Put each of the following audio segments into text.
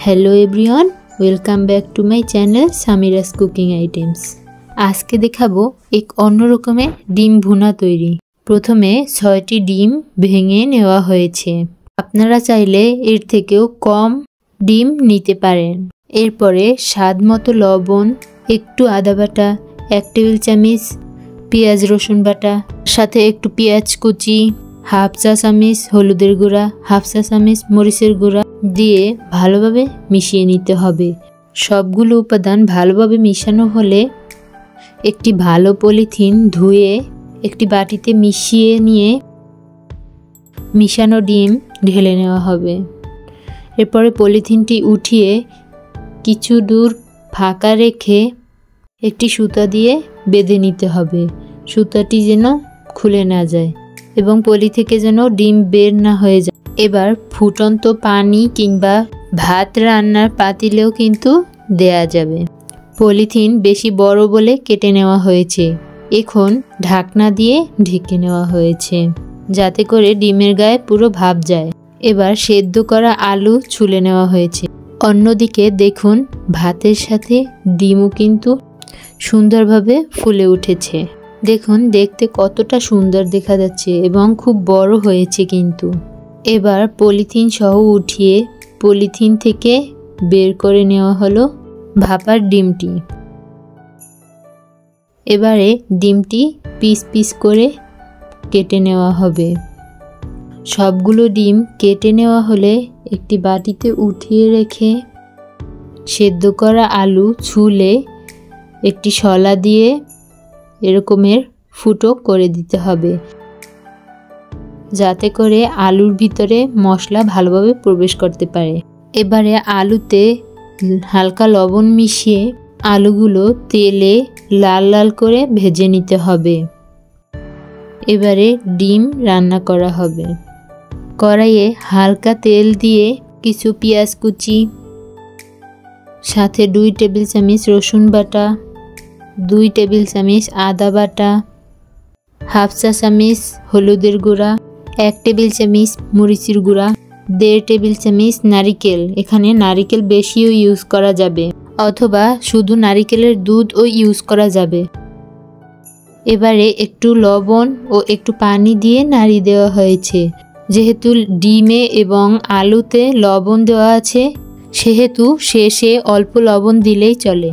Hello everyone welcome back to my channel Samira's cooking items. आज के देखाबो एक अन्य रकमेर डिम भुना तैरी। प्रथमे 6टी डिम भेंगे नेওয়া হয়েছে। আপনারা চাইলে এর থেকেও কম ডিম নিতে পারেন। এরপরে স্বাদমতো লবণ, একটু আদা বাটা, 1 টেবিল চামচ পেঁয়াজ রসুন বাটা, সাথে একটু পেঁয়াজ কুচি, হাফ চা চামচ হলুদের গুঁড়া, হাফ চা চামচ মরিচের গুঁড়া দিয়ে ভালোভাবে মিশিয়ে নিতে হবে। সবগুলো উপাদান ভালোভাবে মিশানো হলে একটি ভালো পলিথিন ধুয়ে একটি বাটিতে মিশিয়ে নিয়ে মিশানো ডিম ঢেলে নেওয়া হবে। এরপরে পলিথিনটি উঠিয়ে কিছু দূর ফাঁকা রেখে একটি সুতা দিয়ে বেঁধে নিতে হবে, সুতাটি যেন খুলে না যায় এবং পলি থেকে যেন ডিম বের না হয়ে যায়। এবার ফুটন্ত পানি কিংবা ভাত রান্নার পাতিলেও কিন্তু দেয়া যাবে। পলিথিন বেশি বড় বলে কেটে নেওয়া হয়েছে। এখন ঢাকনা দিয়ে ঢেকে নেওয়া হয়েছে যাতে করে ডিমের গায়ে পুরো ভাপ যায়। এবার সেদ্ধ করা আলু ছুলে নেওয়া হয়েছে। অন্যদিকে দেখুন ভাতের সাথে ডিমও কিন্তু সুন্দরভাবে ফুলে উঠেছে। দেখুন দেখতে কতটা সুন্দর দেখা যাচ্ছে এবং খুব বড় হয়েছে কিন্তু। এবার পলিথিন সহ উঠিয়ে পলিথিন থেকে বের করে নেওয়া হলো ভাপার ডিমটি। এবারে ডিমটি পিস পিস করে কেটে নেওয়া হবে। সবগুলো ডিম কেটে নেওয়া হলে একটি বাটিতে উঠিয়ে রেখে সেদ্ধ করা আলু ছুলে একটি শলা দিয়ে এরকমের ফুটো করে দিতে হবে যাতে করে আলুর ভিতরে মশলা ভালোভাবে প্রবেশ করতে পারে। এবারে আলুতে হালকা লবণ মিশিয়ে আলুগুলো তেলে লাল লাল করে ভেজে নিতে হবে। এবারে ডিম রান্না করা হবে। কড়াইয়ে হালকা তেল দিয়ে কিছু পেঁয়াজ কুচি, সাথে 2 টেবিল চামচ রসুন বাটা, 2 টেবিল চামচ আদা বাটা, হাফ চা চামচ হলুদের গুঁড়া, 1 টেবিল চামচ মরিচের গুঁড়া, 1.5 টেবিল চামচ নারিকেল। এখানে নারিকেল বেশিও ইউজ করা যাবে অথবা শুধু নারিকেলের দুধও ইউজ করা যাবে। এবারে একটু লবণ ও একটু পানি দিয়ে নাড়িয়ে দেওয়া হয়েছে। যেহেতু ডিমে এবং আলুতে লবণ দেওয়া আছে সেহেতু শেষে অল্প লবণ দিলেই চলে।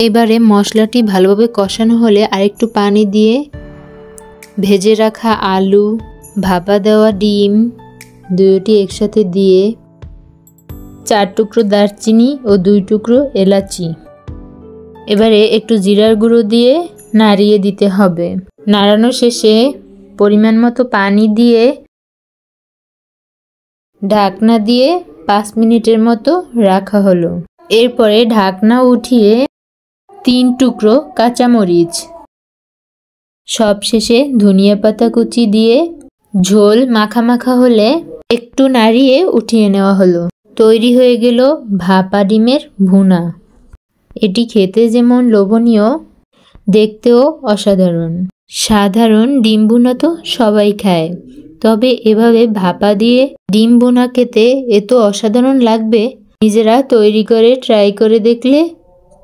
এবারে মশলাটি ভালোভাবে কষানো হলে আরেকটু পানি দিয়ে ভেজে রাখা আলু, ভাপা দেওয়া ডিম দুটি একসাথে দিয়ে 4 টুকরো দারচিনি ও 2 টুকরো এলাচি, এবারে একটু জিরার গুঁড়ো দিয়ে নাড়িয়ে দিতে হবে। নাড়ানো শেষে পরিমাণ মতো পানি দিয়ে ঢাকনা দিয়ে 5 মিনিটের মতো রাখা হলো। এরপরে ঢাকনা উঠিয়ে 3 টুকরো কাঁচামরিচ, সবশেষে ধনিয়া পাতা কুচি দিয়ে ঝোল মাখা মাখা হলে একটু নাড়িয়ে উঠিয়ে নেওয়া হলো। তৈরি হয়ে গেল ভাপা ডিমের ভুনা। এটি খেতে যেমন লোভনীয়, দেখতেও অসাধারণ। সাধারণ ডিম ভুনা তো সবাই খায়, তবে এভাবে ভাপা দিয়ে ডিম ভুনা খেতে এত অসাধারণ লাগবে নিজেরা তৈরি করে ট্রাই করে দেখলে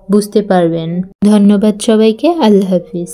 বুঝতে পারবেন। ধন্যবাদ সবাইকে। আল্লাহ হাফিজ।